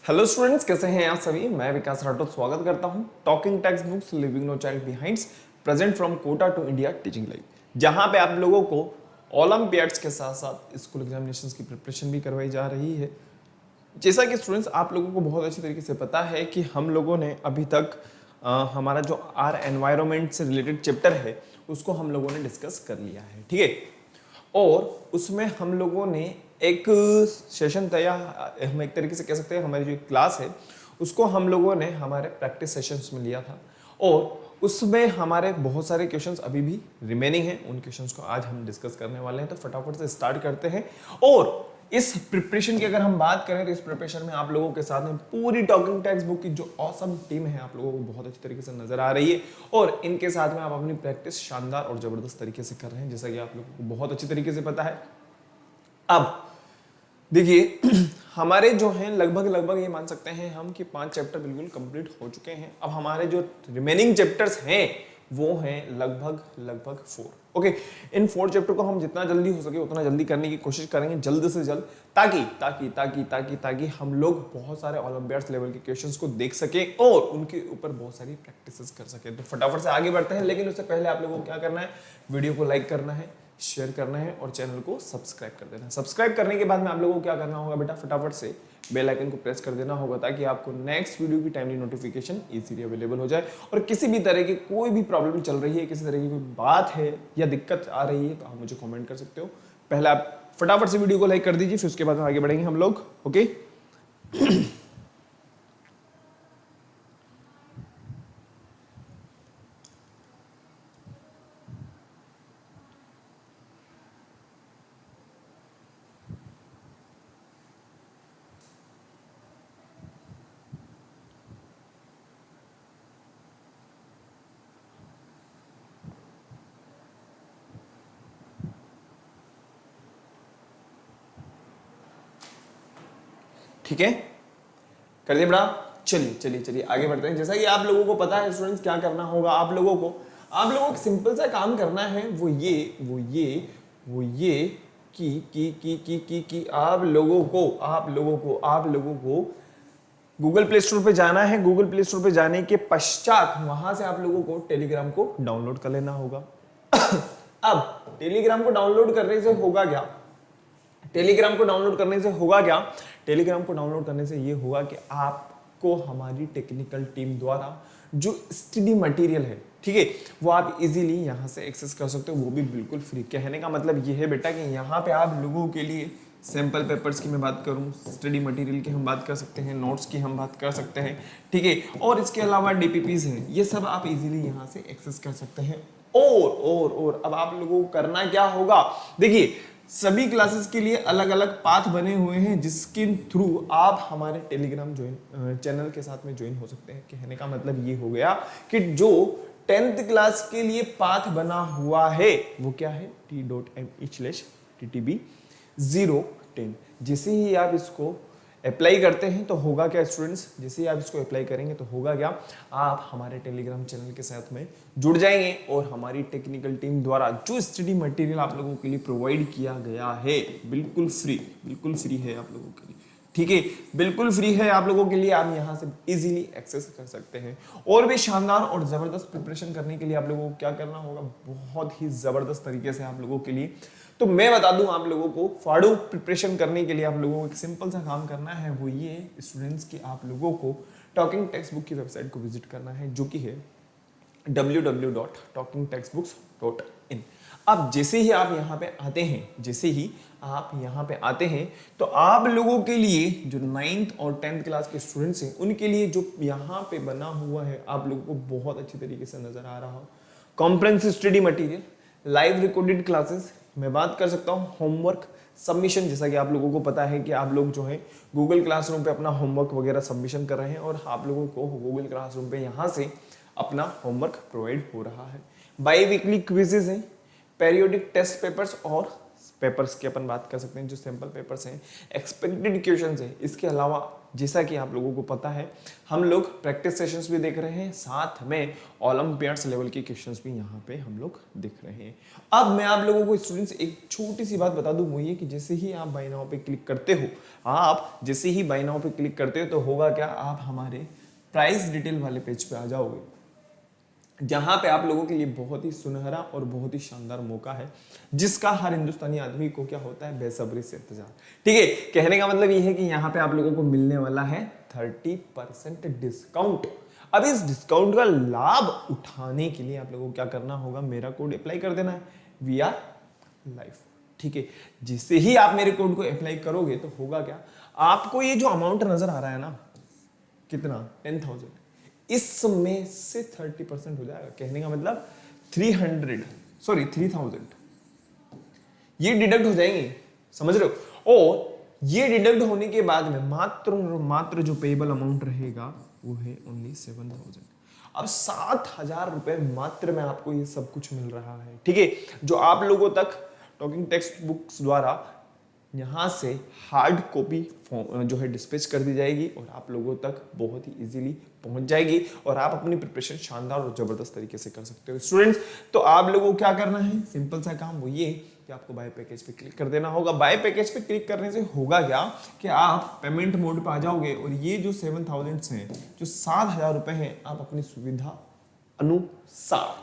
Hello students, कैसे हैं आप सभी। मैं विकास राठौर स्वागत करता हूं talking text books leaving no child behinds present from Kota to India teaching life, जहां पे आप लोगों को ओलंपियाड्स के साथ साथ स्कूल एग्जामिनेशंस की प्रिपरेशन भी करवाई जा रही है। जैसा कि स्टूडेंट्स आप लोगों को बहुत अच्छी तरीके से पता है कि हम लोगों ने अभी तक हमारा जो आर एनवायरनमेंट से रिलेटेड चैप्टर है उसको हम लोगों ने डिस्कस कर लिया है, ठीक है। और उसमें हम लोगों ने एक सेशन तैयार, हम एक तरीके से कह सकते हैं हमारी जो क्लास है उसको हम लोगों ने हमारे प्रैक्टिस सेशंस में लिया था और उसमें हमारे बहुत सारे क्वेश्चंस अभी भी रिमेनिंग हैं। उन क्वेश्चंस को आज हम डिस्कस करने वाले हैं, तो फटाफट से स्टार्ट करते हैं। और इस प्रिपरेशन की अगर हम बात करें तो इस प्रिपरेशन में आप लोगों के साथ में पूरी टॉकिंग टेक्स्ट बुक की जो ऑसम टीम है आप लोगों को बहुत अच्छी तरीके से नजर आ रही है और इनके साथ में आप अपनी प्रैक्टिस शानदार और जबरदस्त तरीके से कर रहे हैं, जैसा कि आप लोगों को बहुत अच्छी तरीके से पता है। अब देखिए हमारे जो हैं लगभग ये मान सकते हैं हम कि 5 चैप्टर बिल्कुल कंप्लीट हो चुके हैं। अब हमारे जो रिमेनिंग चैप्टर्स हैं वो हैं लगभग 4। ओके, इन 4 चैप्टर को हम जितना जल्दी हो सके उतना जल्दी करने की कोशिश करेंगे, जल्द से जल्द, ताकि हम लोग बहुत सारे ओलंपियाड्स लेवल के क्वेश्चंस को देख सके और उनके ऊपर बहुत सारी प्रैक्टिसेस कर सके। तो फटाफट से आगे बढ़ते हैं, लेकिन उससे पहले आप लोगों को क्या करना है, वीडियो को लाइक करना है, शेयर करना है और चैनल को सब्सक्राइब कर देना है। सब्सक्राइब करने के बाद में आप लोगों को क्या करना होगा बेटा, फटाफट से बेल आइकन को प्रेस कर देना होगा ताकि आपको नेक्स्ट वीडियो की टाइमली नोटिफिकेशन इजीली अवेलेबल हो जाए। और किसी भी तरह की कोई भी प्रॉब्लम चल रही है, किसी तरह की कोई बात है या दिक्कत आ रही है तो आप मुझे कमेंट कर सकते हो। पहले आप फटाफट से वीडियो को लाइक कर दीजिए, फिर उसके बाद आगे बढ़ेंगे हम लोग। ओके ठीक है, कर दिया बड़ा। चलिए आगे बढ़ते हैं। जैसा कि आप लोगों को पता है स्टूडेंट्स, क्या करना होगा आप लोगों को सिंपल सा काम करना है, वो ये कि आप लोगों को गूगल प्ले स्टोर पे जाना है। गूगल प्ले स्टोर पे जाने के पश्चात वहां से आप लोगों को टेलीग्राम को डाउनलोड कर लेना होगा। अब टेलीग्राम को डाउनलोड करने से होगा क्या, टेलीग्राम को डाउनलोड करने से होगा क्या, टेलीग्राम को डाउनलोड करने से ये होगा कि आपको हमारी टेक्निकल टीम द्वारा जो स्टडी मटेरियल है, ठीक है, वो आप इजीली यहाँ से एक्सेस कर सकते हो, वो भी बिल्कुल फ्री। कहने का मतलब ये है बेटा कि यहाँ पे आप लोगों के लिए सैंपल पेपर्स की मैं बात करूँ, स्टडी मटेरियल की हम बात कर सकते हैं, नोट्स की हम बात कर सकते हैं, ठीक है, और इसके अलावा डीपीपीज हैं, ये सब आप इजीली यहाँ से एक्सेस कर सकते हैं। और अब आप लोगों को करना क्या होगा, देखिए सभी क्लासेस के लिए अलग अलग पाथ बने हुए हैं जिसके थ्रू आप हमारे टेलीग्राम चैनल के साथ में ज्वाइन हो सकते हैं। कहने का मतलब ये हो गया कि जो 10th क्लास के लिए पाथ बना हुआ है वो क्या है, t.me/ttb010। जैसे ही आप इसको अप्लाई करते हैं तो होगा क्या स्टूडेंट्स, जैसे ही आप इसको अप्लाई करेंगे तो होगा क्या, आप हमारे टेलीग्राम चैनल के साथ में जुड़ जाएंगे और हमारी टेक्निकल टीम द्वारा जो स्टडी मटेरियल आप लोगों के लिए प्रोवाइड किया गया है बिल्कुल फ्री है आप लोगों के लिए, ठीक है, बिल्कुल फ्री है आप लोगों के लिए। आप यहाँ से इजीली एक्सेस कर सकते हैं और भी शानदार और जबरदस्त प्रिपरेशन करने के लिए आप लोगों को क्या करना होगा, बहुत ही जबरदस्त तरीके से आप लोगों के लिए, तो मैं बता दूं आप लोगों को, फाड़ू प्रिपरेशन करने के लिए आप लोगों को एक सिंपल सा काम करना है, वो ये स्टूडेंट्स कि आप लोगों को टॉकिंग टेक्स्ट बुक की वेबसाइट को विजिट करना है, जो कि है www.talkingtextbooks.in। अब जैसे ही आप यहाँ पे आते हैं तो आप लोगों के लिए जो 9th और 10th क्लास के स्टूडेंट्स हैं उनके लिए जो यहाँ पे बना हुआ है आप लोगों को बहुत अच्छी तरीके से नजर आ रहा हो, comprehensive study material, live recorded classes, मैं बात कर सकता हूँ होमवर्क सबमिशन। जैसा कि आप लोगों को पता है कि आप लोग जो है गूगल क्लासरूम पे अपना होमवर्क वगैरह सबमिशन कर रहे हैं और आप लोगों को गूगल क्लासरूम पे यहाँ से अपना होमवर्क प्रोवाइड हो रहा है। बाई वीकली क्विजेज हैं, पेरियोडिक टेस्ट पेपर्स और पेपर्स की अपन बात कर सकते हैं जो सैंपल पेपर्स हैं, एक्सपेक्टेड क्वेश्चंस हैं, इसके अलावा जैसा कि आप लोगों को पता है हम लोग प्रैक्टिस सेशंस भी देख रहे हैं, साथ में ओलंपियाड्स लेवल के क्वेश्चंस भी यहाँ पे हम लोग देख रहे हैं। अब मैं आप लोगों को स्टूडेंट्स एक छोटी सी बात बता दूं, वो ये कि जैसे ही आप बाय नाउ पे क्लिक करते हो, आप जैसे ही बाय नाउ पे क्लिक करते हो तो होगा क्या, आप हमारे प्राइस डिटेल वाले पेज पे आ जाओगे, जहां पे आप लोगों के लिए बहुत ही सुनहरा और बहुत ही शानदार मौका है, जिसका हर हिंदुस्तानी आदमी को क्या होता है, बेसब्री से इंतजार। ठीक है, कहने का मतलब ये है कि यहाँ पे आप लोगों को मिलने वाला है 30% डिस्काउंट। अब इस डिस्काउंट का लाभ उठाने के लिए आप लोगों को क्या करना होगा, मेरा कोड अप्लाई कर देना है, वी आर लाइव। ठीक है, जैसे ही आप मेरे कोड को अप्लाई करोगे तो होगा क्या, आपको ये जो अमाउंट नजर आ रहा है ना, कितना, 10,000, इसमें से 30% हो जाएगा। कहने का मतलब 3,000 ये डिडक्ट हो जाएंगे, समझ रहे हो। और ये डिडक्ट होने के बाद में मात्र मात्र जो पेबल अमाउंट रहेगा वो है ओनली 7,000। अब 7,000 रुपए मात्र में आपको ये सब कुछ मिल रहा है। ठीक है, जो आप लोगों तक टॉकिंग टेक्स्ट बुक्स द्वारा यहाँ से हार्ड कॉपी जो है डिस्पैच कर दी जाएगी और आप लोगों तक बहुत ही इजीली पहुंच जाएगी और आप अपनी प्रिपरेशन शानदार और जबरदस्त तरीके से कर सकते हो। स्टूडेंट्स, तो आप लोगों को क्या करना है, सिंपल सा काम वो ये कि आपको बाय पैकेज पे क्लिक कर देना होगा। बाय पैकेज पे क्लिक करने से होगा क्या कि आप पेमेंट मोड पे आ जाओगे और ये जो 7,000 हैं, जो 7,000 रुपए हैं, आप अपनी सुविधा अनुसार,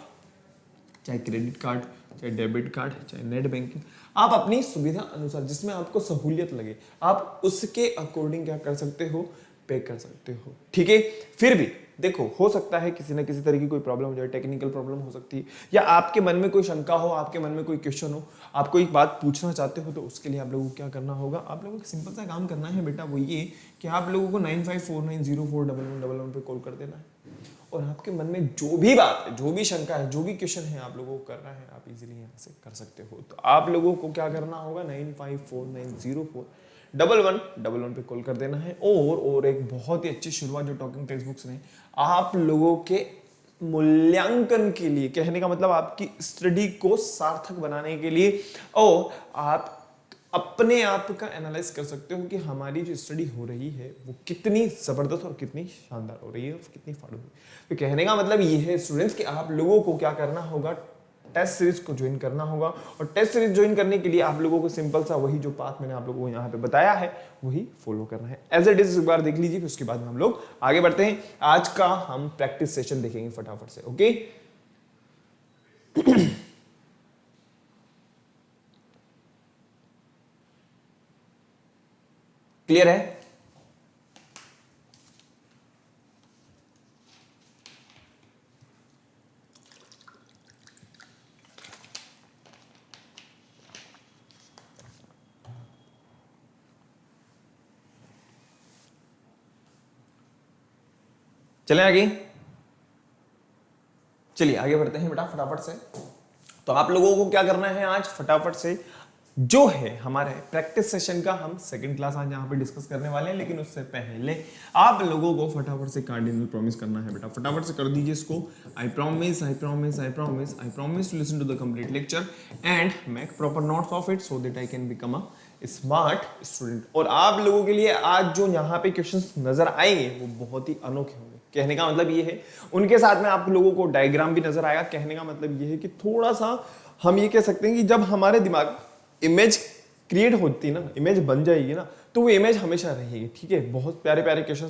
चाहे क्रेडिट कार्ड, चाहे डेबिट कार्ड, चाहे नेट बैंकिंग, आप अपनी सुविधा अनुसार जिसमें आपको सहूलियत लगे, आप उसके अकॉर्डिंग क्या कर सकते हो, पे कर सकते हो। ठीक है, फिर भी देखो, हो सकता है किसी ना किसी तरह की कोई प्रॉब्लम हो जाए, टेक्निकल प्रॉब्लम हो सकती है, या आपके मन में कोई शंका हो, आपके मन में कोई क्वेश्चन हो, आप कोई बात पूछना चाहते हो, तो उसके लिए आप लोगों को क्या करना होगा, आप लोगों को सिंपल सा काम करना है बेटा, वो ये कि आप लोगों को 9549041111 पे कॉल कर देना है और आपके मन में जो भी बात है, जो भी शंका है, जो भी क्वेश्चन है आप लोगों को करना है, आप इजीली यहाँ से कर सकते हो। तो आप लोगों को क्या करना होगा, 9549041111 पे कॉल कर देना है। और एक बहुत ही अच्छी शुरुआत जो टॉकिंग टेक्स्ट बुक्स ने आप लोगों के मूल्यांकन के लिए, कहने का मतलब आपकी स्टडी को सार्थक बनाने के लिए, और आप अपने आप का एनालाइज कर सकते हो कि हमारी जो स्टडी हो रही है वो कितनी जबरदस्त और कितनी शानदार हो रही है और कितनी फाड़ू है। तो कहने का मतलब ये है स्टूडेंट्स कि आप लोगों को क्या करना होगा, टेस्ट सीरीज को ज्वाइन करना होगा और टेस्ट सीरीज ज्वाइन करने के लिए आप लोगों को सिंपल सा वही जो पाथ मैंने आप लोगों को यहाँ पे बताया है वही फॉलो करना है। एज इट इज एक बार देख लीजिए, फिर उसके बाद में हम लोग आगे बढ़ते हैं। आज का हम प्रैक्टिस सेशन देखेंगे फटाफट से। ओके, क्लियर है? चलें आगे, चलिए आगे बढ़ते हैं बेटा फटाफट से। तो आप लोगों को क्या करना है, आज फटाफट से जो है हमारे प्रैक्टिस सेशन का हम सेकंड क्लास आज यहाँ पे डिस्कस करने वाले हैं, लेकिन उससे पहले आप लोगों को फटाफट से कार्डिनल प्रॉमिस करना है बेटा, फटाफट से कर दीजिए इसको। I promise I promise I promise I promise to listen to the complete lecture and make proper notes of it so that I can become a smart student. और आप लोगों के लिए आज जो यहाँ पे क्वेश्चंस नजर आएंगे वो बहुत ही अनोखे होंगे। कहने का मतलब ये है, उनके साथ में आप लोगों को डायग्राम भी नजर आएगा। कहने का मतलब ये है कि थोड़ा सा हम ये कह सकते हैं कि जब हमारे दिमाग इमेज क्रिएट होती है ना, इमेज बन जाएगी ना, तो वो इमेज हमेशा रहेगी। ठीक है, बहुत प्यारे प्यारे क्वेश्चन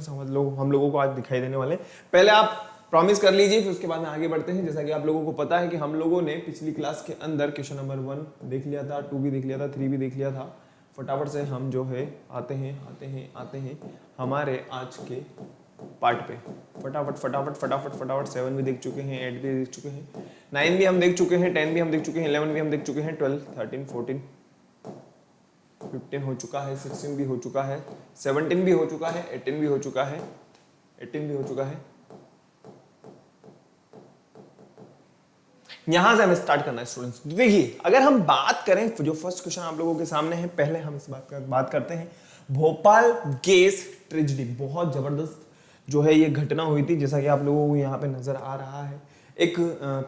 हम लोगों को आज दिखाई देने वाले। पहले आप प्रॉमिस कर लीजिए, फिर उसके बाद में आगे बढ़ते हैं। जैसा कि आप लोगों को पता है कि हम लोगों ने पिछली क्लास के अंदर क्वेश्चन नंबर 1 देख लिया था, 2 भी देख लिया था, 3 भी देख लिया था। फटाफट से हम जो है आते हैं हमारे आज के पार्ट पे। फटाफट फटाफट फटाफट फटाफट 7 भी देख चुके हैं, 8 भी देख चुके हैं, 9 भी हम देख चुके हैं, 10 भी हम देख चुके हैं, 11 भी हम देख चुके हैं, 12, 13, 14, 15 हो चुका है, 16 भी हो चुका है, 17 भी हो चुका है, 18 भी हो चुका है, 18 भी हो चुका है। यहां से हमें स्टार्ट करना है स्टूडेंट्स। देखिए, अगर हम बात करें, जो फर्स्ट क्वेश्चन आप लोगों के सामने है, पहले हम इस बात करते हैं भोपाल गैस ट्रेजेडी। बहुत जबरदस्त जो है ये घटना हुई थी, जैसा कि आप लोगों को यहाँ पे नजर आ रहा है। एक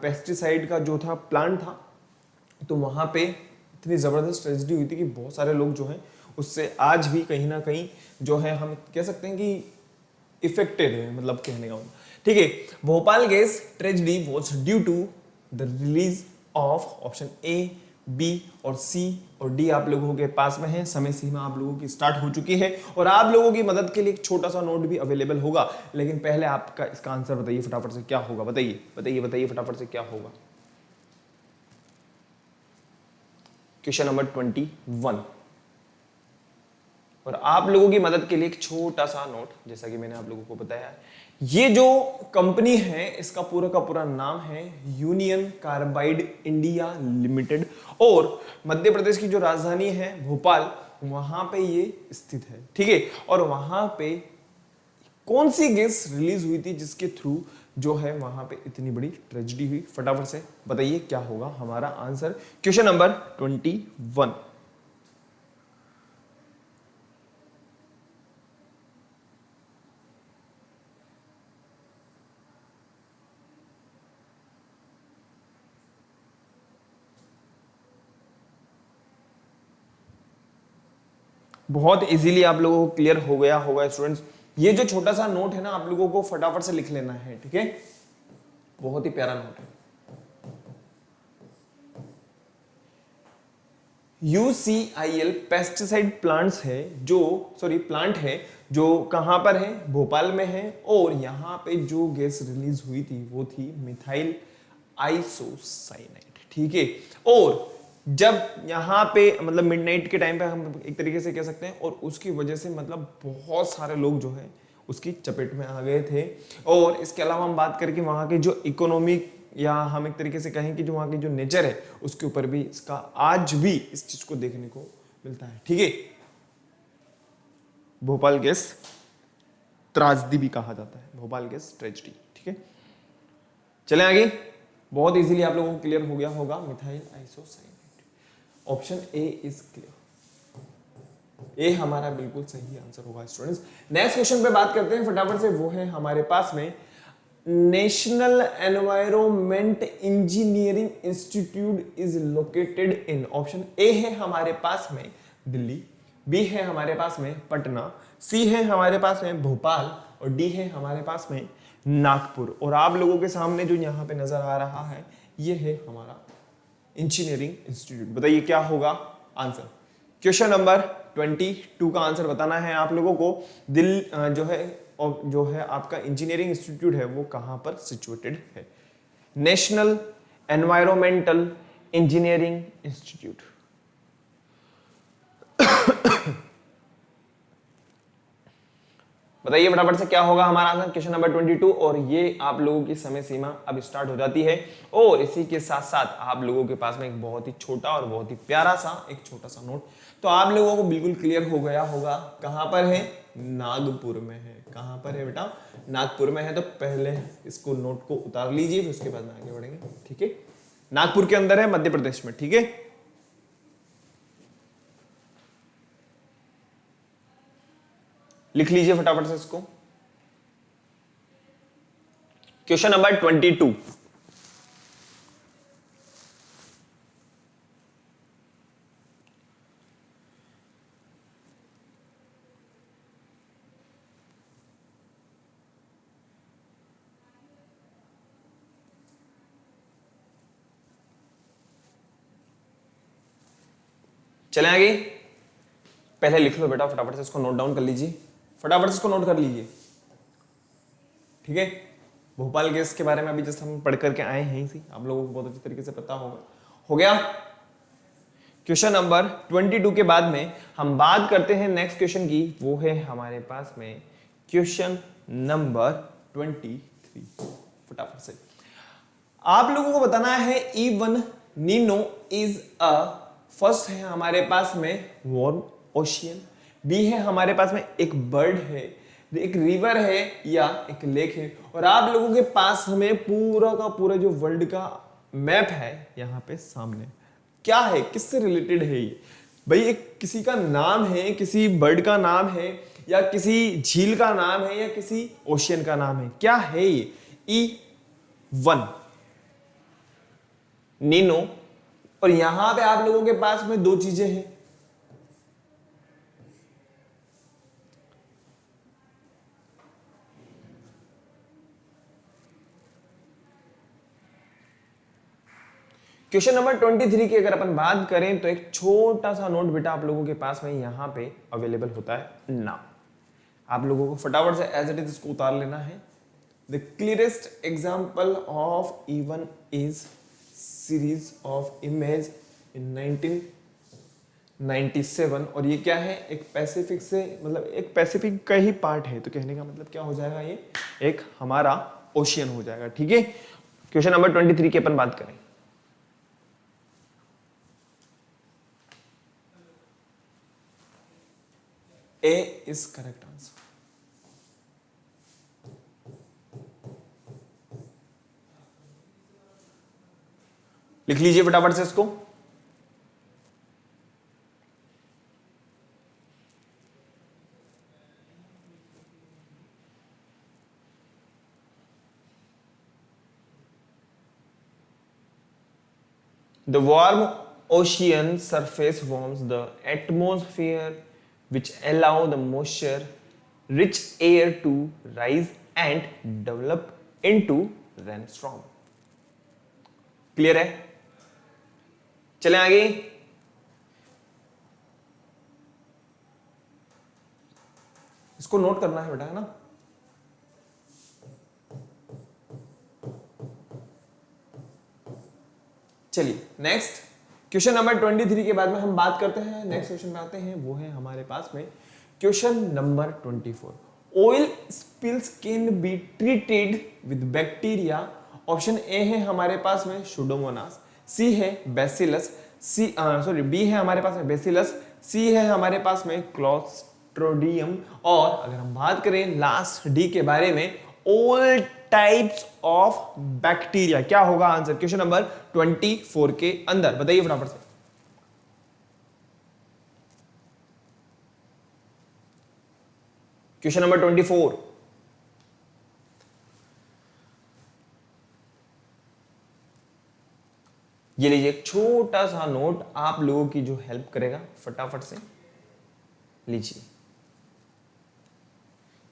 पेस्टिसाइड का जो था प्लांट था, तो वहां पे इतनी जबरदस्त ट्रेजेडी हुई थी कि बहुत सारे लोग जो हैं उससे आज भी कहीं ना कहीं जो है हम कह सकते हैं कि इफेक्टेड है, मतलब कहने का मतलब। ठीक है, Bhopal gas tragedy was due to the release of option A, B और सी और डी आप लोगों के पास में है। समय सीमा आप लोगों की स्टार्ट हो चुकी है और आप लोगों की मदद के लिए एक छोटा सा नोट भी अवेलेबल होगा, लेकिन पहले आपका इसका आंसर बताइए फटाफट से क्या होगा। बताइए बताइए बताइए फटाफट से क्या होगा। क्वेश्चन नंबर 21 और आप लोगों की मदद के लिए एक छोटा सा नोट, जैसा कि मैंने आप लोगों को बताया, ये जो कंपनी है इसका पूरा का पूरा नाम है यूनियन कार्बाइड इंडिया लिमिटेड और मध्य प्रदेश की जो राजधानी है भोपाल, वहां पे ये स्थित है। ठीक है, और वहां पे कौन सी गैस रिलीज हुई थी जिसके थ्रू जो है वहां पे इतनी बड़ी ट्रेजेडी हुई, फटाफट से बताइए क्या होगा हमारा आंसर। Question number 21। बहुत इजीली आप लोगों को क्लियर हो गया होगा स्टूडेंट्स। ये जो छोटा सा नोट है ना आप लोगों को फटाफट से लिख लेना है। ठीक है, बहुत ही प्यारा नोट है। UCIL पेस्टिसाइड प्लांट्स है जो प्लांट है जो कहां पर है, भोपाल में है और यहां पे जो गैस रिलीज हुई थी वो थी मिथाइल आइसोसाइनाइड। ठीक है, और जब यहाँ पे मतलब मिडनाइट के टाइम पे हम एक तरीके से कह सकते हैं और उसकी वजह से मतलब बहुत सारे लोग जो है उसकी चपेट में आ गए थे। और इसके अलावा हम बात करके वहाँ के जो इकोनॉमिक या हम एक तरीके से कहें कि जो वहाँ की जो नेचर है उसके ऊपर भी इसका आज भी इस चीज को देखने को मिलता है। ठीक है, भोपाल गैस त्रासदी भी कहा जाता है, भोपाल गैस ट्रेजेडी। ठीक है, चलें आगे। बहुत इजीली आप लोगों को क्लियर हो गया होगा, methyl isocyanide. Option A is clear, A हमारा बिल्कुल सही आंसर होगा स्टूडेंट्स। नेक्स्ट क्वेश्चन पे बात करते हैं फटाफट से, वो है हमारे पास में national environment engineering institute is located in. Option A है हमारे पास में दिल्ली, बी है हमारे पास में पटना, सी है हमारे पास में भोपाल और डी है हमारे पास में नागपुर। और आप लोगों के सामने जो यहाँ पे नजर आ रहा है ये है हमारा इंजीनियरिंग इंस्टीट्यूट। बताइए क्या होगा आंसर। क्वेश्चन नंबर 22 का आंसर बताना है आप लोगों को। जो है आपका इंजीनियरिंग इंस्टीट्यूट है वो कहां पर सिचुएटेड है। National environmental engineering institute. बताइए फटाफट से क्या होगा हमारा आंसर। क्वेश्चन नंबर 22 और ये आप लोगों की समय सीमा अब स्टार्ट हो जाती है और इसी के साथ साथ आप लोगों के पास में एक बहुत ही छोटा और बहुत ही प्यारा सा एक छोटा सा नोट, तो आप लोगों को बिल्कुल क्लियर हो गया होगा कहां पर है, नागपुर में है। कहां पर है बेटा, नागपुर में है। तो पहले इसको नोट को उतार लीजिए फिर उसके बाद में आगे बढ़ेंगे। ठीक है, नागपुर के अंदर है, मध्य प्रदेश में। ठीक है, लिख लीजिए फटाफट से इसको। Question number 22। चलें आगे। पहले लिख लो बेटा फटाफट से इसको, नोट डाउन कर लीजिए, फटाफट से इसको नोट कर लीजिए। ठीक है, भोपाल गैस के बारे में अभी जस्ट हम पढ़ करके आए हैं इसी, आप लोगों को बहुत अच्छी तरीके से पता होगा। हो गया। क्वेश्चन नंबर 22 के बाद में हम बात करते हैं नेक्स्ट क्वेश्चन की, वो है हमारे पास में क्वेश्चन नंबर 23। फटाफट से आप लोगों को बताना है E1 Nino is a, first है हमारे पास में वार्म ओशियन, बी है हमारे पास में एक बर्ड है, एक रिवर है या एक लेक है। और आप लोगों के पास हमें पूरा का पूरा जो वर्ल्ड का मैप है यहाँ पे सामने, क्या है, किससे रिलेटेड है ये भाई, एक किसी का नाम है, किसी बर्ड का नाम है या किसी झील का नाम है या किसी ओशियन का नाम है, क्या है ये। E1 नीनो, और यहां पे आप लोगों के पास में दो चीजें हैं, क्वेश्चन नंबर 23 की अगर अपन बात करें तो एक छोटा सा नोट बेटा आप लोगों के पास में यहां पे अवेलेबल होता है ना, आप लोगों को फटाफट से एज इट इज इसको उतार लेना है। The clearest example of even is series of image in 1997, और ये क्या है, एक पैसिफिक से, मतलब एक पैसिफिक का ही पार्ट है, तो कहने का मतलब क्या हो जाएगा, ये एक हमारा ओशियन हो जाएगा। ठीक है, क्वेश्चन नंबर 23 की अपन बात करें। ए इज करेक्ट आंसर। लिख लीजिए फटाफट से इसको। The warm ocean surface warms the atmosphere, which allow the moisture rich air to rise and develop into rainstorm. Clear है? चलें आगे। इसको नोट करना है बेटा, है ना। चलिए नेक्स्ट क्वेश्चन नंबर 23 के बाद में हम बात करते हैं, नेक्स्ट क्वेश्चन में आते हैं, वो है हमारे पास में question number 24। Oil spills can be treated with bacteria. Option A है हमारे पास में सुडोमोनास, सी है बैसिलस, बी है हमारे पास में बैसिलस, सी है हमारे पास में क्लोस्ट्रिडियम, और अगर हम बात करें लास्ट डी के बारे में, ऑल टाइप्स ऑफ बैक्टीरिया। क्या होगा आंसर क्वेश्चन नंबर 24 के अंदर, बताइए फटाफट से। Question number 24। ये लीजिए एक छोटा सा नोट आप लोगों की जो हेल्प करेगा, फटाफट से लीजिए।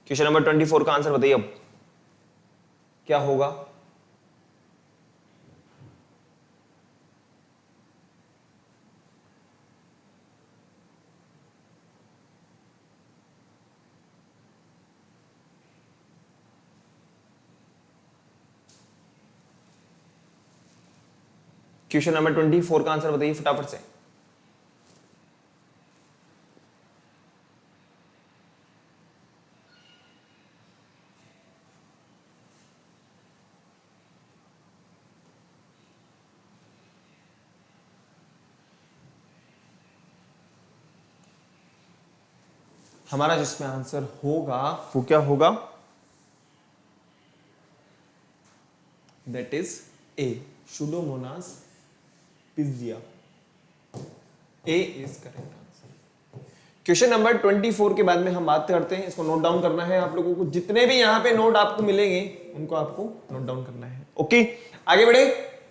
क्वेश्चन नंबर 24 का आंसर बताइए अब क्या होगा। क्वेश्चन नंबर 24 का आंसर बताइए फटाफट से। हमारा जिसमें आंसर होगा वो क्या होगा, दैट इज ए, सुडोमोनास पिजिया। A is correct answer. Question number 24 के बाद में हम बात करते हैं, इसको नोट डाउन करना है आप लोगों को, जितने भी यहां पे नोट आपको मिलेंगे उनको आपको नोट डाउन करना है। ओके, आगे बढ़े,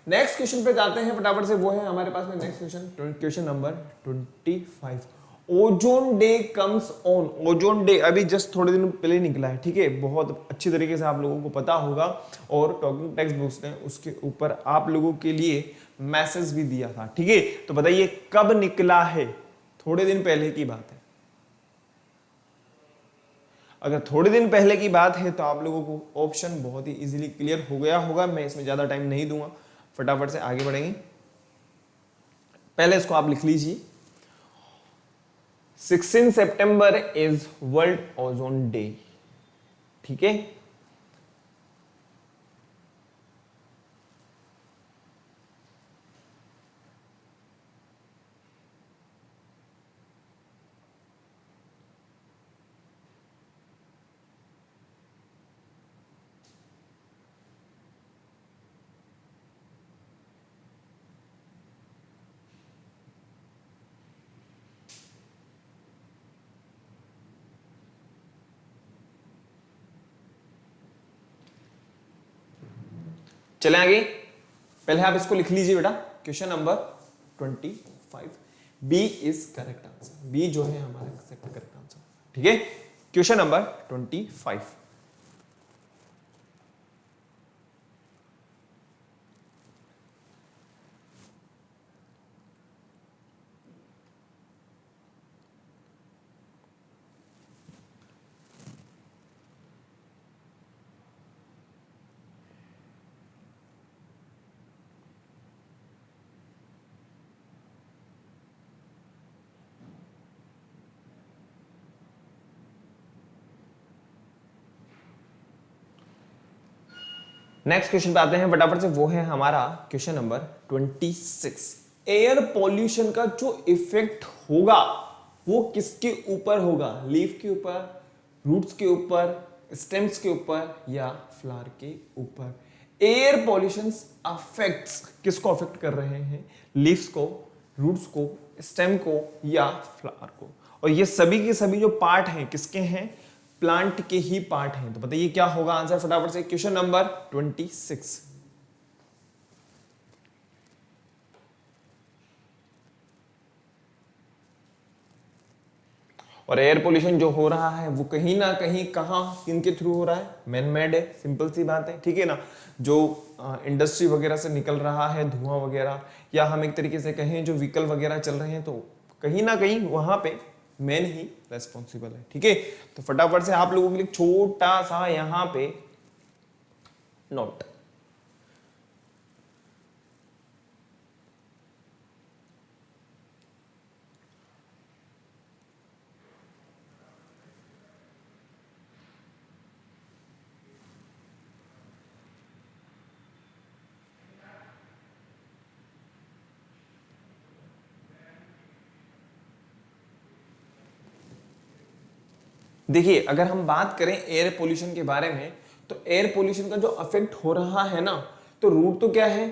नेक्स्ट क्वेश्चन पे जाते हैं फटाफट से, वो है हमारे पास में next question, question number 25। Ozone day comes on. Ozone day अभी जस्ट थोड़े दिन पहले निकला है, ठीक है, बहुत अच्छी तरीके से आप लोगों को पता होगा, और टॉकिंग टेक्स्ट बुक्स ने उसके ऊपर आप लोगों के लिए मैसेज भी दिया था। ठीक है, तो बताइए कब निकला है, थोड़े दिन पहले की बात है। अगर थोड़े दिन पहले की बात है तो आप लोगों को ऑप्शन बहुत ही इजीली क्लियर हो गया होगा, मैं इसमें ज्यादा टाइम नहीं दूंगा, फटाफट से आगे बढ़ेंगे। पहले इसको आप लिख लीजिए, 16 सितंबर इज वर्ल्ड ओजोन डे। ठीक है, चले आगे। पहले आप इसको लिख लीजिए बेटा, question number 25, B is correct answer. B जो है हमारा करेक्ट आंसर। ठीक है, क्वेश्चन नंबर 25। नेक्स्ट क्वेश्चन पे आते हैं फटाफट से, वो है हमारा क्वेश्चन नंबर 26। एयर पॉल्यूशन का जो इफेक्ट होगा वो किसके ऊपर होगा? लीफ के ऊपर, रूट्स के ऊपर, स्टेम्स के ऊपर या फ्लावर के ऊपर? एयर पॉल्यूशन अफेक्ट्स किसको अफेक्ट कर रहे हैं? लीव्स को, रूट्स को, स्टेम को या फ्लावर को? और ये सभी के सभी जो पार्ट हैं किसके हैं? प्लांट के ही पार्ट हैं। तो बताइए क्या होगा आंसर फटाफट से, क्वेश्चन नंबर 26। और एयर पोल्यूशन जो हो रहा है वो कहीं ना कहीं कहां, किनके थ्रू हो रहा है? मैन मेड है, सिंपल सी बात है, ठीक है ना। जो इंडस्ट्री वगैरह से निकल रहा है धुआं वगैरह, या हम एक तरीके से कहें जो व्हीकल वगैरह चल रहे हैं, तो कहीं ना कहीं वहां पे मैन ही रेस्पॉन्सिबल है, ठीक है। तो फटाफट से आप लोगों के लिए छोटा सा यहां पे नोट। देखिए अगर हम बात करें एयर पोल्यूशन के बारे में, तो एयर पोल्यूशन का जो अफेक्ट हो रहा है ना, तो रूट तो क्या है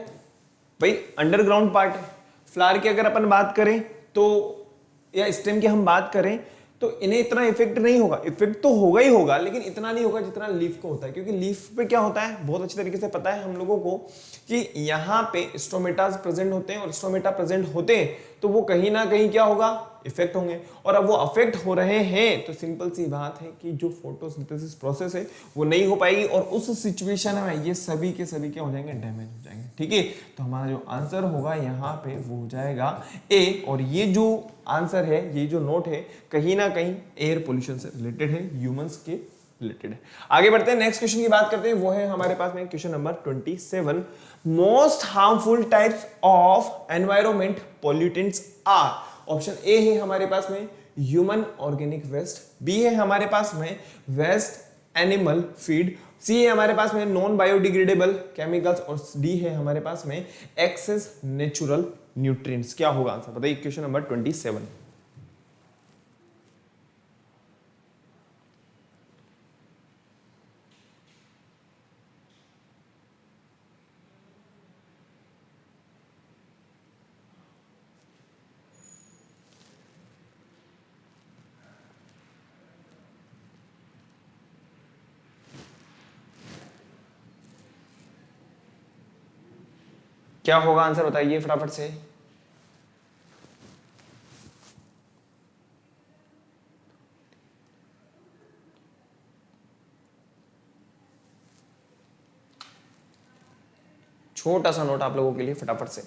भाई? अंडरग्राउंड पार्ट है। फ्लावर की अगर अपन बात करें तो, या स्टेम की हम बात करें तो इन्हें इतना इफेक्ट नहीं होगा। इफेक्ट तो होगा ही होगा, लेकिन इतना नहीं होगा जितना लीफ को होता है, क्योंकि लीफ पे क्या होता है बहुत अच्छी तरीके से पता है हम लोगों को कि यहाँ पे स्टोमेटास प्रेजेंट होते हैं, और स्टोमेटा प्रेजेंट होते हैं तो वो कहीं ना कहीं क्या होगा? इफेक्ट होंगे। और अब वो अफेक्ट हो रहे हैं तो सिंपल सी बात है कि जो फोटोसिंथेसिस प्रोसेस है वो नहीं हो पाएगी, और उस सिचुएशन में ये सभी के सभी क्या हो जाएंगे? डैमेज हो जाएंगे, ठीक है। तो हमारा जो आंसर होगा यहाँ पे वो हो जाएगा ए। और ये जो आंसर है, ये जो नोट है, कहीं ना कहीं एयर पोल्यूशन से रिलेटेड है, ह्यूमंस के रिलेटेड है। आगे बढ़ते हैं, नेक्स्ट क्वेश्चन की बात करते हैं, वो है हमारे पास में question number 27। Most harmful types of environment pollutants are. Option A है हमारे पास में ह्यूमन ऑर्गेनिक वेस्ट, बी है हमारे पास में वेस्ट एनिमल फीड, सी है हमारे पास में नॉन बायोडिग्रेडेबल केमिकल्स, और डी है हमारे पास में एक्सेस नेचुरल न्यूट्रिएंट्स। क्या होगा आंसर बताइए, क्वेश्चन नंबर 27। क्या होगा आंसर बताइए फटाफट से। छोटा सा नोट आप लोगों के लिए फटाफट से।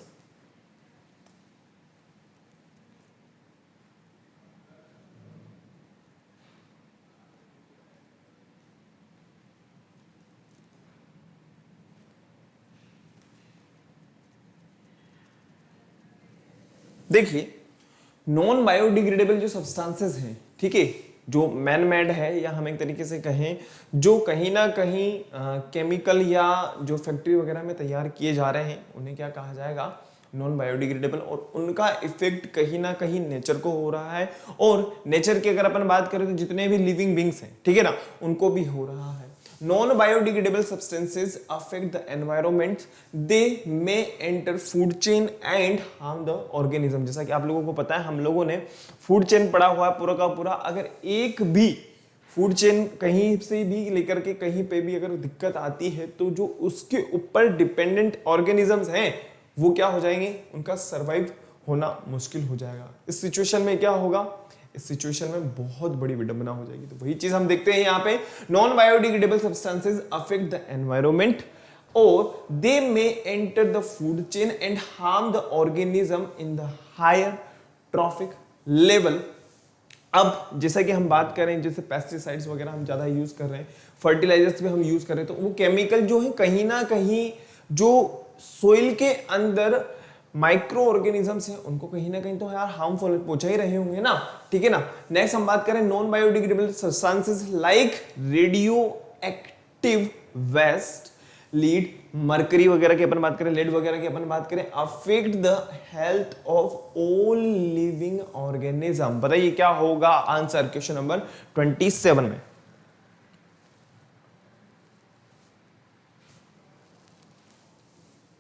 देखिए नॉन बायोडिग्रेडेबल जो सब्सटेंसेस हैं, ठीक है, जो मैन मेड है, या हम एक तरीके से कहें जो कहीं ना कहीं केमिकल या जो फैक्ट्री वगैरह में तैयार किए जा रहे हैं, उन्हें क्या कहा जाएगा? Non biodegradable. और उनका इफेक्ट कहीं ना कहीं नेचर को हो रहा है, और नेचर की अगर अपन बात करें तो जितने भी लिविंग बींग्स हैं, ठीक है ना, उनको भी हो रहा है। Non biodegradable substances affect the environment. They may enter food chain and harm the organism. जैसा कि आप लोगों को पता है, हम लोगों ने फूड चेन पढ़ा हुआ है पूरा का पूरा। अगर एक भी फूड चेन कहीं से भी लेकर के कहीं पे भी अगर दिक्कत आती है, तो जो उसके ऊपर डिपेंडेंट ऑर्गेनिजम्स हैं वो क्या हो जाएंगे? उनका सर्वाइव होना मुश्किल हो जाएगा। इस सिचुएशन में क्या होगा? इस सिचुएशन में बहुत बड़ी विडंबना हो जाएगी। तो वही चीज हम देखते हैं यहाँ पे, non biodegradable substances affect the environment और they may enter the food chain and harm the organism in the higher trophic level. अब जैसा कि हम बात करें, जैसे पेस्टिसाइड्स वगैरह हम ज्यादा यूज कर रहे हैं, फर्टिलाइजर्स भी हम यूज कर रहे हैं, तो वो केमिकल जो है कहीं ना कहीं जो सोइल के अंदर माइक्रो ऑर्गेनिजम्स हैं उनको कहीं ना कहीं तो यार हार्मफुल पहुंचा ही रहे होंगे ना, ठीक है ना। नेक्स्ट हम बात करें non biodegradable substances like radioactive waste, lead, mercury वगैरह की अपन बात करें, लेड वगैरह की अपन बात करें, affect the health of all living organism. बताइए क्या होगा आंसर क्वेश्चन नंबर 27 में।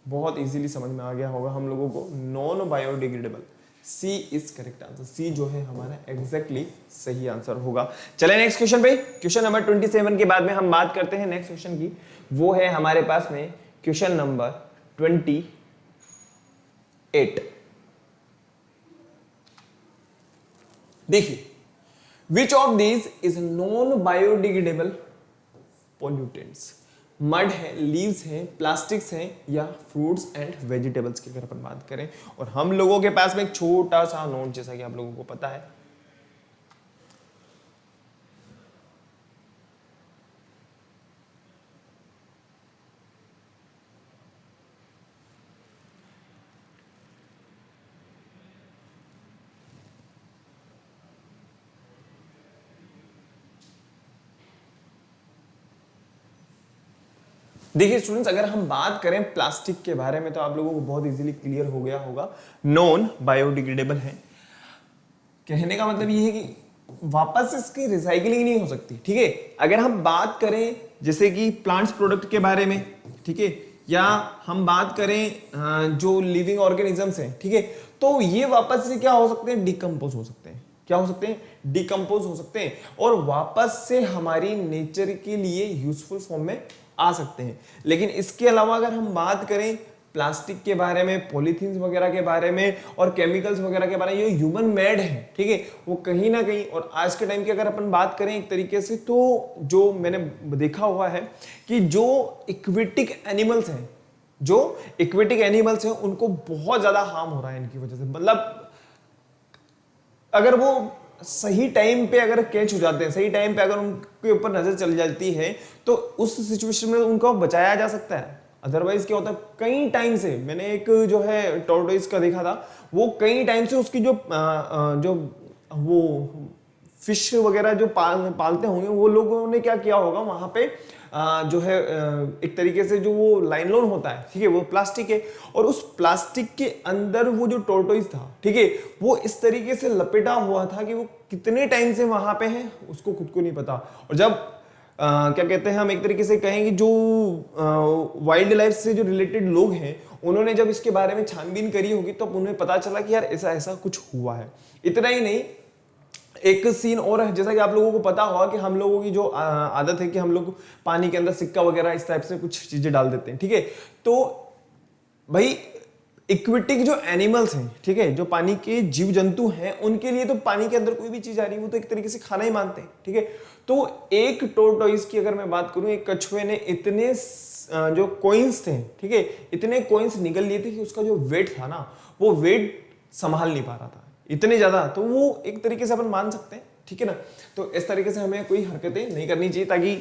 बहुत इजीली समझ में आ गया होगा हम लोगों को, non biodegradable, C is correct answer. C जो है हमारा एग्जैक्टली सही आंसर होगा। चले नेक्स्ट क्वेश्चन पे। क्वेश्चन नंबर 27 के बाद में हम बात करते हैं नेक्स्ट क्वेश्चन की, वो है हमारे पास में क्वेश्चन नंबर 28। देखिए, which of these is non biodegradable pollutants. Mud है, लीव्स हैं, प्लास्टिक्स हैं, या फ्रूट्स एंड वेजिटेबल्स की अगर अपन बात करें। और हम लोगों के पास में एक छोटा सा नोट, जैसा कि आप लोगों को पता है, देखिए स्टूडेंट्स, अगर हम बात करें प्लास्टिक के बारे में तो आप लोगों को बहुत इजीली क्लियर हो गया होगा, नॉन बायोडिग्रेडेबल है। कहने का मतलब ये है कि वापस इसकी रिसाइकलिंग नहीं हो सकती, ठीक है। अगर हम बात करें जैसे कि प्लांट्स प्रोडक्ट के बारे में, ठीक है, या हम बात करें जो लिविंग ऑर्गेनिजम्स हैं, ठीक है, तो ये वापस से क्या हो सकते हैं, डिकम्पोज हो सकते हैं। क्या हो सकते हैं, डिकम्पोज हो सकते हैं, और वापस से हमारी नेचर के लिए यूजफुल फॉर्म में आ सकते हैं। लेकिन इसके अलावा अगर हम बात करें प्लास्टिक के बारे में, पॉलीथीन वगैरह के बारे में, और केमिकल्स वगैरह के बारे में, ये ह्यूमन मेड है, ठीक है, वो कहीं ना कहीं, और आज के टाइम की अगर अपन बात करें एक तरीके से, तो जो मैंने देखा हुआ है कि जो इक्वेटिक एनिमल्स हैं, जो इक्वेटिक एनिमल्स हैं, उनको बहुत ज्यादा हार्म हो रहा है इनकी वजह से। मतलब अगर वो सही टाइम पे अगर कैच हो जाते हैं, सही टाइम पे अगर उनके ऊपर नजर चल जाती है, तो उस सिचुएशन में उनको बचाया जा सकता है। अदरवाइज क्या होता है, कई टाइम से मैंने एक जो है टॉर्टोइस का देखा था, वो कई टाइम से उसकी जो वो फिश वगैरह जो पालते होंगे, वो लोगों ने क्या किया होगा वहां पे, जो है एक तरीके से जो वो लाइनलोन होता है, ठीक है, वो प्लास्टिक है, और उस प्लास्टिक के अंदर वो जो टॉर्टोइस था, ठीक है, वो इस तरीके से लपेटा हुआ था कि वो कितने टाइम से वहां पे है उसको खुद को नहीं पता। और जब क्या कहते हैं, हम एक तरीके से कहेंगे जो वाइल्ड लाइफ से जो रिलेटेड लोग हैं, उन्होंने जब इसके बारे में छानबीन करी होगी, तो उन्हें पता चला कि यार ऐसा ऐसा कुछ हुआ है। इतना ही नहीं, एक सीन और है, जैसा कि आप लोगों को पता होगा कि हम लोगों की जो आदत है कि हम लोग पानी के अंदर सिक्का वगैरह इस टाइप से कुछ चीजें डाल देते हैं, ठीक है। तो भाई इक्विटिक जो एनिमल्स हैं, ठीक है, जो पानी के जीव जंतु हैं, उनके लिए तो पानी के अंदर कोई भी चीज आ रही है वो तो एक तरीके से खाना ही मानते हैं, ठीक है। तो एक टोर्टोइस की अगर मैं बात करूं, एक कछुए ने इतने जो कॉइन्स थे, ठीक है, इतने कॉइन्स निगल लिए थे कि उसका जो वेट था ना, वो वेट संभाल नहीं पा रहा था, इतने ज्यादा। तो वो एक तरीके से अपन मान सकते हैं, ठीक है ना। तो इस तरीके से हमें कोई हरकतें नहीं करनी चाहिए, ताकि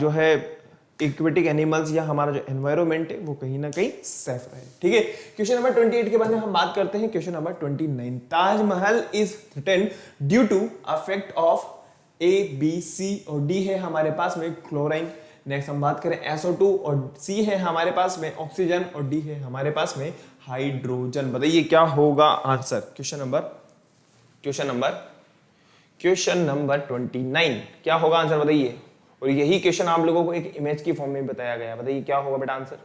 जो है इक्वेटिक एनिमल्स या हमारा जो एनवायरमेंट है वो कहीं ना कहीं सेफ रहे, ठीक है। क्वेश्चन नंबर 28 के बाद में हम बात करते हैं question number 29। Taj Mahal is threatened due to affect of A, B, C और डी है हमारे पास में क्लोराइन। नेक्स्ट हम बात करें SO2, और सी है हमारे पास में ऑक्सीजन, और डी है हमारे पास में हाइड्रोजन। बताइए क्या होगा आंसर क्वेश्चन नंबर 29। क्या होगा आंसर बताइए। और यही क्वेश्चन आप लोगों को एक इमेज की फॉर्म में बताया गया, बताइए क्या होगा बेटा आंसर।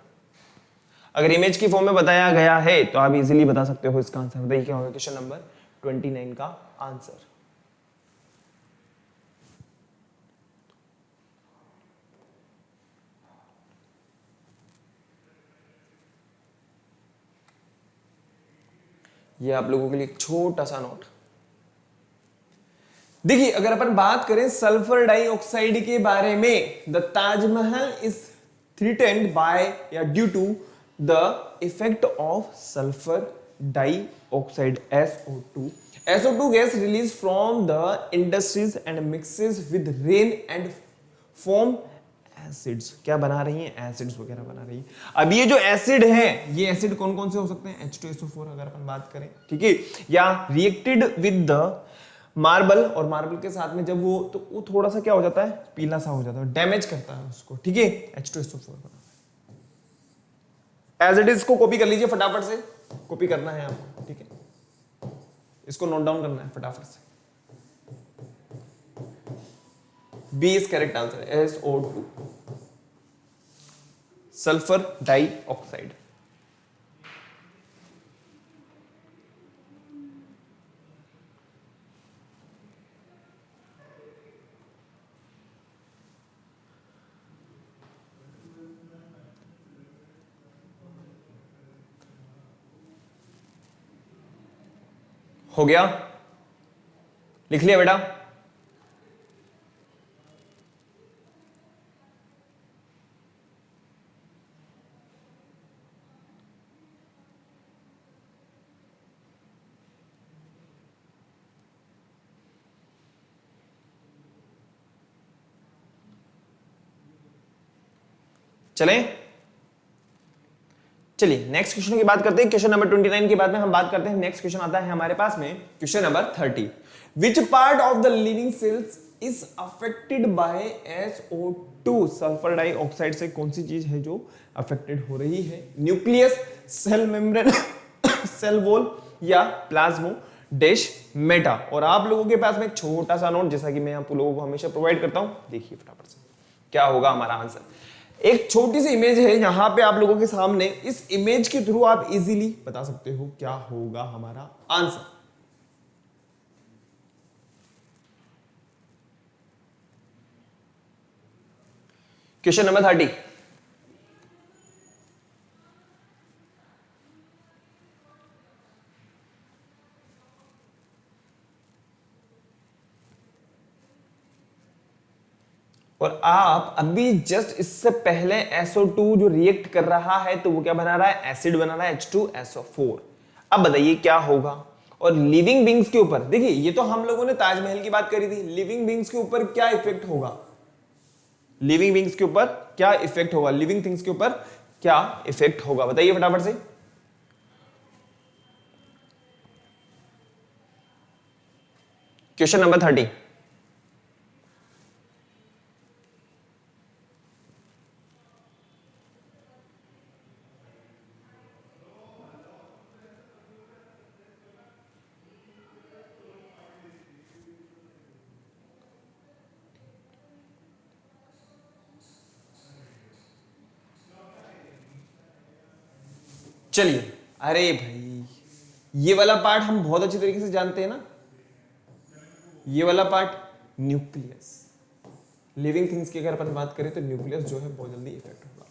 अगर इमेज की फॉर्म में बताया गया है तो आप इजीली बता सकते हो इसका आंसर। बताइए क्या होगा क्वेश्चन नंबर 29 का आंसर। ये आप लोगों के लिए एक छोटा सा नोट। देखिए, अगर अपन बात करें सल्फर डाइऑक्साइड के बारे में, the Taj Mahal is threatened by या due to the effect of sulphur dioxide SO2। SO2 gas release from the industries and mixes with rain and form acids. क्या बना रही हैं, एसिड्स वगैरह बना रही हैं। अब ये जो एसिड है, ये एसिड कौन कौन से हो सकते हैं, H2SO4 अगर अपन बात करें, ठीक है, या रिएक्टेड विद द मार्बल, और मार्बल के साथ में जब वो, तो वो थोड़ा सा क्या हो जाता है, पीला सा हो जाता है, डैमेज करता है उसको, ठीक है, H2SO4 बनाता है। एज इट इज इसको कॉपी कर लीजिए फटाफट से, कॉपी करना है आपको, ठीक है, इसको नोट डाउन करना है फटाफट से। B is correct answer, SO2, sulphur dioxide. हो गया, लिख लिया बेटा? चलें, चलिए नेक्स्ट क्वेश्चन की बात करते हैं। क्वेश्चन नंबर 29 के बाद में हम बात करते हैं, नेक्स्ट क्वेश्चन आता है हमारे पास में question number 30। Which part of the living cells is affected by SO2, sulphur dioxide से कौन सी चीज है जो अफेक्टेड हो रही है? Nucleus, cell membrane, cell wall या प्लाज्मोडेस्माटा। और आप लोगों के पास में एक छोटा सा नोट, जैसा कि मैं आप लोगों को हमेशा प्रोवाइड करता हूं, देखिए फटाफट से क्या होगा हमारा आंसर। एक छोटी सी इमेज है यहां पे आप लोगों के सामने, इस इमेज के थ्रू आप इजीली बता सकते हो क्या होगा हमारा आंसर। Question number 30। और आप अभी जस्ट इससे पहले SO2 जो रिएक्ट कर रहा है तो वो क्या बना रहा है? एसिड बना रहा है, H2SO4। अब बताइए क्या होगा। और लिविंग बींग्स के ऊपर देखिए, ये तो हम लोगों ने ताजमहल की बात करी थी, लिविंग बींग्स के ऊपर क्या इफेक्ट होगा? लिविंग बींग्स के ऊपर क्या इफेक्ट होगा? लिविंग थिंग्स के ऊपर क्या इफेक्ट होगा? बताइए फटाफट से। Question number 30। चलिए, अरे भाई ये वाला पार्ट हम बहुत अच्छी तरीके से जानते हैं ना, ये वाला पार्ट न्यूक्लियस। लिविंग थिंग्स की अगर अपन बात करें तो न्यूक्लियस जो है बहुत जल्दी इफेक्ट होगा।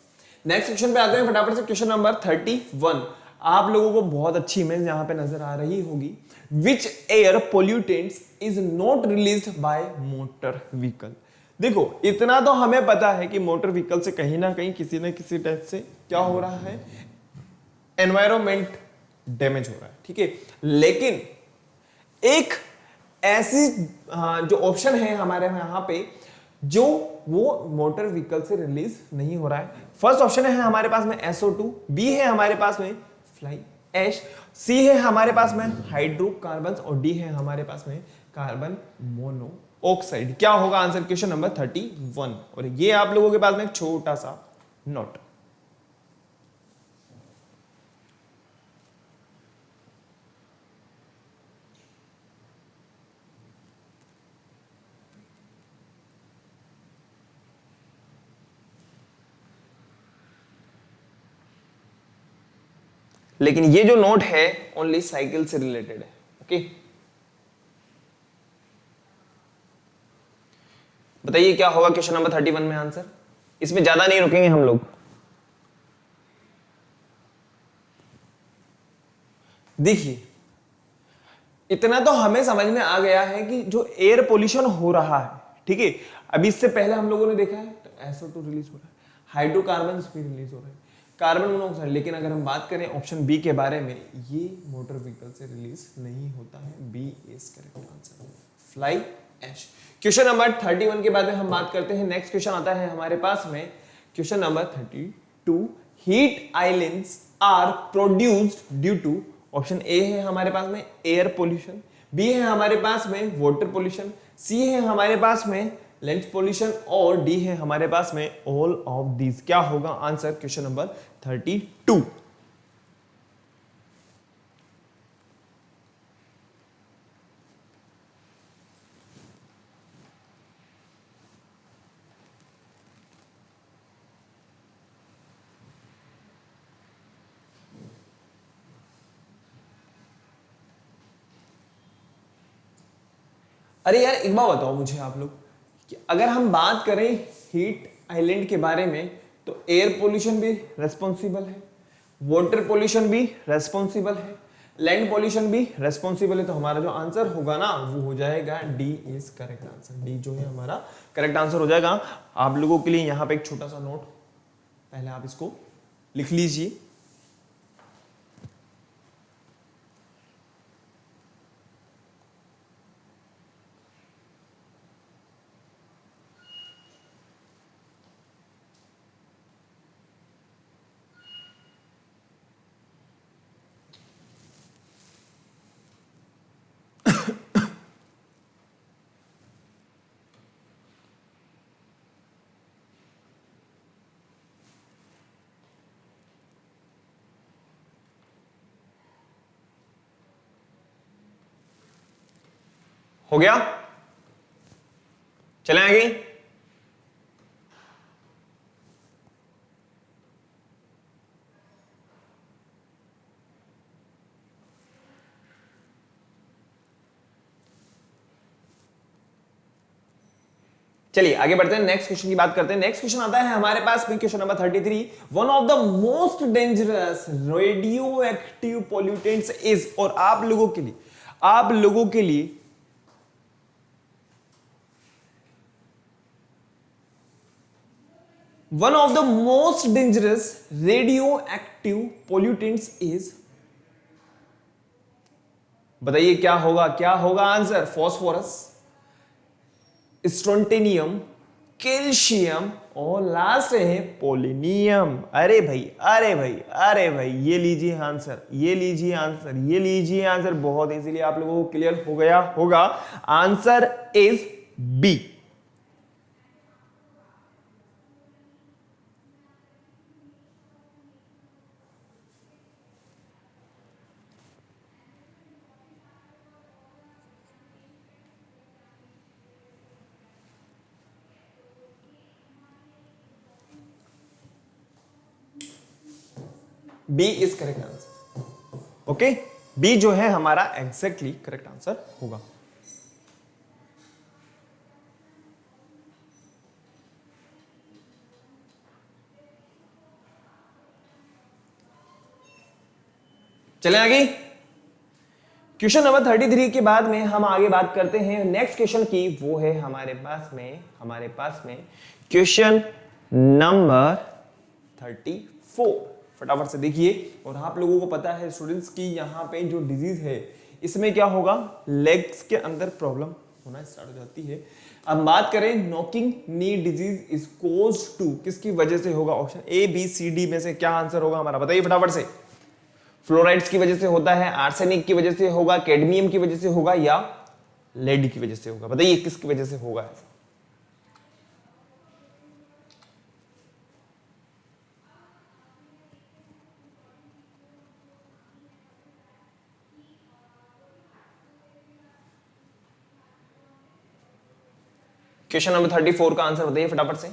नेक्स्ट क्वेश्चन पे आते हैं फटाफट से। Question number 31। आप लोगों को बहुत अच्छी इमेज यहां पे नजर आ रही होगी। Which air pollutants is not released by motor vehicle. देखो इतना तो हमें पता है कि मोटर व्हीकल से कहीं ना कहीं किसी ना किसी टाइप से क्या हो रहा है, एनवायरमेंट डैमेज हो रहा है, ठीक है। लेकिन एक ऐसी जो ऑप्शन है हमारे यहां पे जो वो मोटर व्हीकल से रिलीज नहीं हो रहा है। फर्स्ट ऑप्शन है हमारे पास में SO2, बी है हमारे पास में फ्लाई ऐश, सी है हमारे पास में हाइड्रोकार्बन और डी है हमारे पास में कार्बन मोनोऑक्साइड। क्या होगा आंसर क्वेश्चन नंबर 31। और ये आप लोगों के पास में एक छोटा सा नोट। लेकिन ये जो नोट है ओनली साइकिल से रिलेटेड है, ओके। बताइए क्या होगा क्वेश्चन नंबर 31 में आंसर। इसमें ज्यादा नहीं रुकेंगे हम लोग। देखिए इतना तो हमें समझ में आ गया है कि जो एयर पोल्यूशन हो रहा है, ठीक है, अभी इससे पहले हम लोगों ने देखा है तो SO2 रिलीज हो रहा है, हाइड्रोकार्बन भी रिलीज हो रहे हैं, कार्बन मोनोऑक्साइड। लेकिन अगर हम बात करें ऑप्शन बी के बारे में, ये मोटर व्हीकल से रिलीज नहीं होता है। B is correct answer, fly ash. Question number 31 के बाद में हम बात करते हैं। नेक्स्ट क्वेश्चन आता है हमारे पास में question number 32। Heat islands are produced due to, option A है हमारे पास में एयर पोल्यूशन, बी है हमारे पास में वाटर पोल्यूशन, सी है हमारे पास में लेंस पोल्यूशन, और डी है हमारे पास में ऑल ऑफ दीज। क्या होगा आंसर क्वेश्चन नंबर 32। अरे यार एक बात बताओ मुझे आप लोग कि अगर हम बात करें हीट आइलैंड के बारे में, तो एयर पोल्यूशन भी रेस्पॉन्सिबल है, वाटर पोल्यूशन भी रेस्पॉन्सिबल है, लैंड पोल्यूशन भी रेस्पॉन्सिबल है। तो हमारा जो आंसर होगा ना वो हो जाएगा D is correct answer. D जो है हमारा करेक्ट आंसर हो जाएगा। आप लोगों के लिए यहां पे एक छोटा सा नोट, पहले आप इसको लिख लीजिए। हो गया, चले आगे। चलिए आगे बढ़ते हैं, नेक्स्ट क्वेश्चन की बात करते हैं। नेक्स्ट क्वेश्चन आता है हमारे पास में question number 33। One of the most dangerous radio active pollutants is, और आप लोगों के लिए one of the most dangerous radio active pollutants is, बताइए क्या होगा आंसर। फॉस्फोरस, स्ट्रोंटेनियम, कैल्शियम और लास्ट है पोलिनियम। अरे भाई ये लीजिए आंसर, बहुत इजीली आप लोगों को क्लियर हो गया होगा। Answer is B. B is correct answer. Okay, B जो है हमारा एग्जैक्टली करेक्ट आंसर होगा। चलें आगे। क्वेश्चन नंबर 33 के बाद में हम आगे बात करते हैं नेक्स्ट क्वेश्चन की। वो है हमारे पास में क्वेश्चन नंबर 34। फटाफट से देखिए। और आप लोगों को पता है स्टूडेंट्स की यहाँ पे जो डिजीज है इसमें क्या होगा, लेग्स के अंदर प्रॉब्लम होना स्टार्ट हो जाती है। अब बात करें knocking knee disease is caused to, किसकी वजह से होगा। Option A B C D में से क्या आंसर होगा हमारा, बताइए फटाफट से। फ्लोराइड्स की वजह से होता है, आर्सेनिक की वजह से होगा, कैडमियम की वजह से होगा, या लेड की वजह से होगा। बताइए किसकी वजह से होगा ऐसा। क्वेश्चन नंबर 34 का आंसर बताइए फटाफट से।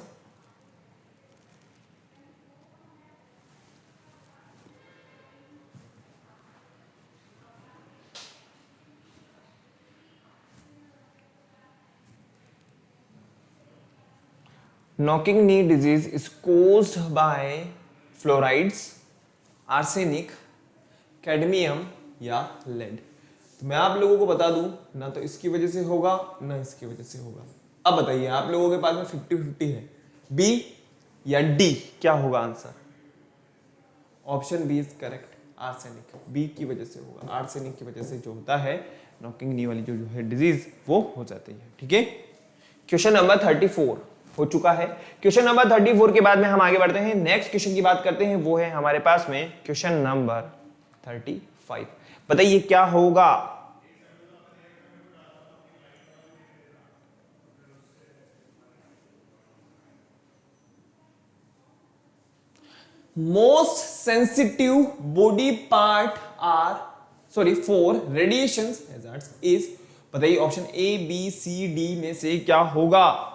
Knocking knee disease is caused by fluorides, arsenic, cadmium या लेड। तो मैं आप लोगों को बता दूं, ना तो इसकी वजह से होगा ना इसकी वजह से होगा। अब बताइए आप लोगों के पास में 50-50 है, बी या डी, क्या होगा आंसर। Option B is correct, arsenic. B की वजह से होगा, आर्सेनिक की वजह से जो होता है नॉकिंग नी वाली जो है डिजीज वो हो जाती है। ठीक है, क्वेश्चन नंबर 34 हो चुका है। क्वेश्चन नंबर 34 के बाद में हम आगे बढ़ते हैं, नेक्स्ट क्वेश्चन की बात करते हैं। वो है हमारे पास में क्वेश्चन नंबर 35। बताइए क्या होगा। Most sensitive body part are for radiations hazards is, बताइए option A B C D में से क्या होगा?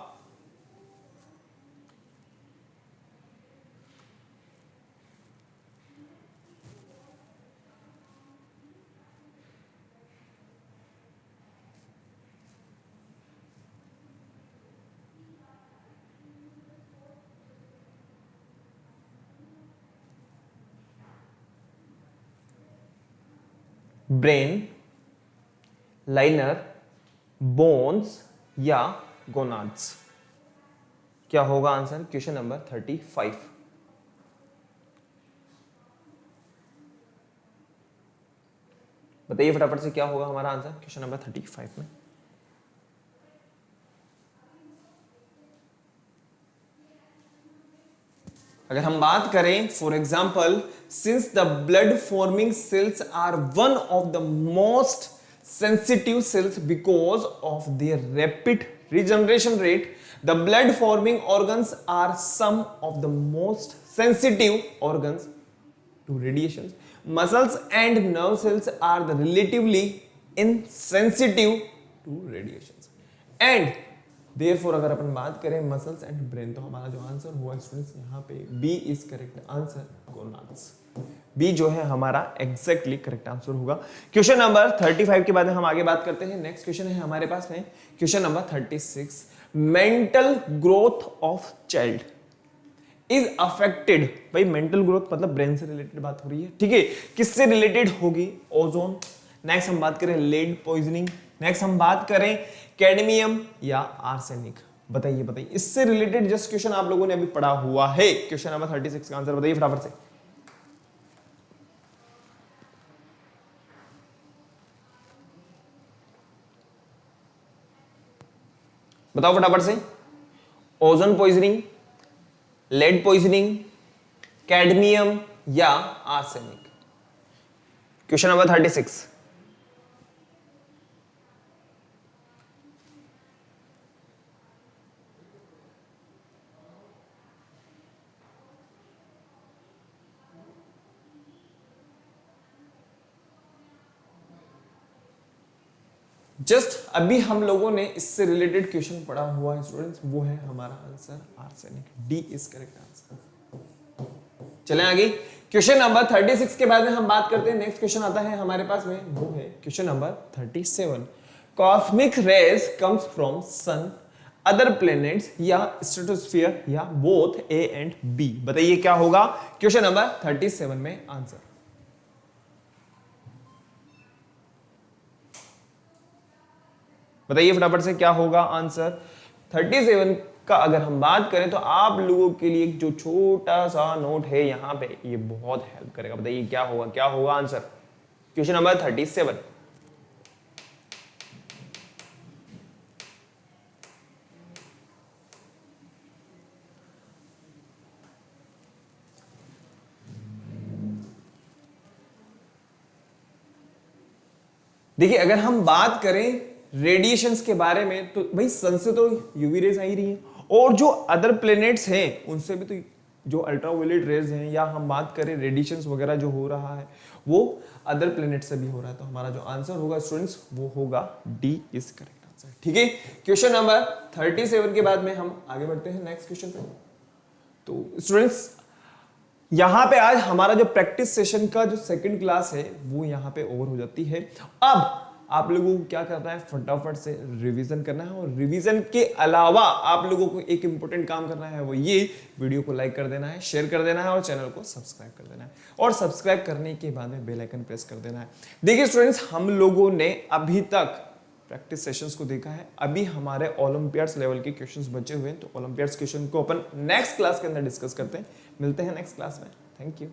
ब्रेन, लाइनर, बोन्स या गोनाड्स? क्या होगा आंसर क्वेश्चन नंबर 35? बताइए फटाफट से क्या होगा हमारा आंसर क्वेश्चन नंबर 35 में? अगर हम बात करें for example, since the blood forming cells are one of the most sensitive cells because of their rapid regeneration rate, the blood forming organs are some of the most sensitive organs to radiations. Muscles and nerve cells are the relatively insensitive to radiations. And therefore अगर अपन बात करें muscles and brain, तो हमारा जो answer हुआ students यहाँ पे B is correct answer, gonads. B जो है हमारा एग्जैक्टली करेक्ट आंसर होगा। क्वेश्चन नंबर 35 के बाद हम आगे बात करते हैं। नेक्स्ट क्वेश्चन है हमारे पास में question number 36, mental growth of child is affected. भाई मेंटल ग्रोथ मतलब ब्रेन से रिलेटेड बात हो रही है, ठीक है। किससे रिलेटेड होगी? ओजोन। नेक्स्ट हम बात करें लेड पॉइजनिंग। नेक्स्ट हम बात करें कैडमियम या आर्सेनिक। बताइए बताइए, इससे रिलेटेड जस्ट क्वेश्चन आप लोगों ने अभी पढ़ा हुआ है। क्वेश्चन नंबर 36 का आंसर बताइए फटाफट से। बताओ फटाफट से। Ozone poisoning, lead poisoning, cadmium या आर्सेनिक? Question number 36। जस्ट अभी हम लोगों ने इससे रिलेटेड क्वेश्चन पढ़ा हुआ है स्टूडेंट्स, वो है हमारा answer arsenic. D is correct answer. चलें आगे। क्वेश्चन नंबर 36 के बाद में हम बात करते हैं, नेक्स्ट क्वेश्चन आता है हमारे पास में, वो है question number 37। Cosmic rays comes from sun, other planets या स्ट्रेटोस्फीयर या बोथ ए एंड बी? बताइए क्या होगा क्वेश्चन नंबर 37 में आंसर। बताइए फटाफट से क्या होगा आंसर 37 का। अगर हम बात करें तो आप लोगों के लिए जो छोटा सा नोट है यहां पे, ये बहुत हेल्प करेगा। बताइए क्या होगा आंसर क्वेश्चन नंबर 37। देखिए अगर हम बात करें रेडिएशंस के बारे में, तो भाई सन से तो यूवी रेज आ ही रही हैं, और जो अदर प्लैनेट्स हैं उनसे भी तो जो अल्ट्रावायलेट रेज हैं, या हम बात करें रेडिएशंस वगैरह जो हो रहा है वो अदर प्लैनेट से भी हो रहा है। तो हमारा जो आंसर होगा स्टूडेंट्स वो होगा डी इज करेक्ट आंसर, ठीक है। क्वेश्चन नंबर 37 के बाद में हम आगे बढ़ते हैं नेक्स्ट क्वेश्चन पे। तो स्टूडेंट्स यहां पे आज हमारा जो प्रैक्टिस सेशन का जो सेकंड क्लास है वो यहां पे ओवर हो जाती है। अब आप लोगों को क्या करना है, फटाफट से रिवीजन करना है, और रिवीजन के अलावा आप लोगों को एक इंपॉर्टेंट काम करना है, वो ये वीडियो को लाइक कर देना है, शेयर कर देना है और चैनल को सब्सक्राइब कर देना है, और सब्सक्राइब करने के बाद में बेल आइकन प्रेस कर देना है। देखिए स्टूडेंट्स, हम लोगों ने अभी तक प्रैक्टिस सेशंस को देखा है, अभी हमारे ओलंपियाड्स लेवल के क्वेश्चंस बचे हुए हैं, तो ओलंपियाड्स क्वेश्चन को अपन नेक्स्ट क्लास के अंदर डिस्कस करते हैं। मिलते हैं नेक्स्ट क्लास में। Thank you.